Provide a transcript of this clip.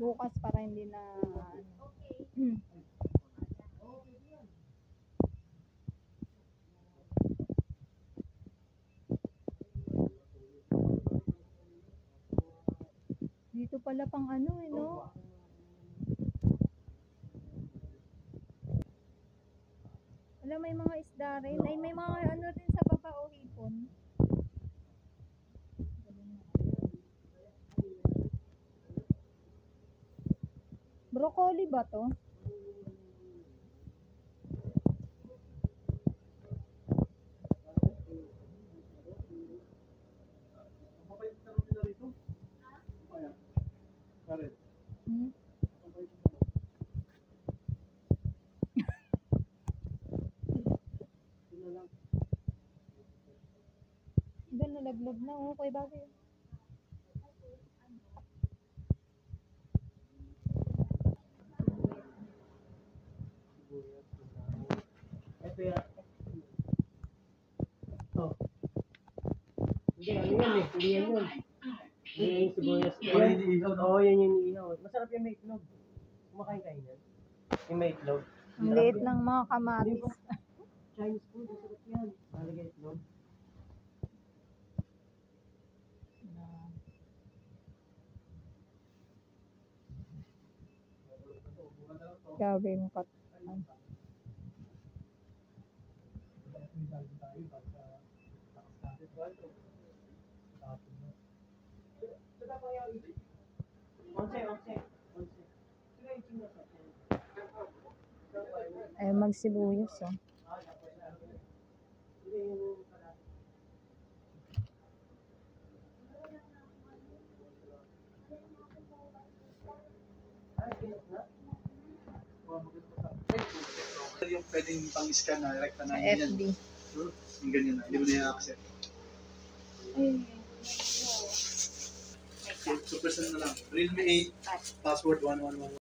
bukas para hindi na dito pala pang ano no? Wala, may mga isda rin. Ay, may mga ano rin sa baba o hipon. Broccoli ba to? Iba nalaglag na oh, kay bagay. Ito yan. Oh. Hindi, ano yan eh. Hindi yan yun. Hindi yan yung sibuyas. Oo, yan yung inihaw. Masarap yung may itlog. Kumakain kayo yan? Yung may itlog. Ang liit ng mga kamatis. Chinese food, masarap yan. Malagay itlog. Gawin cut. Ay, magsibuyas oh. Yung pwedeng pang-scan na rekta na Sa yan. FB. Yung ganyan na, hindi mo na i-accept. So, person na lang. Realme 8, password 111.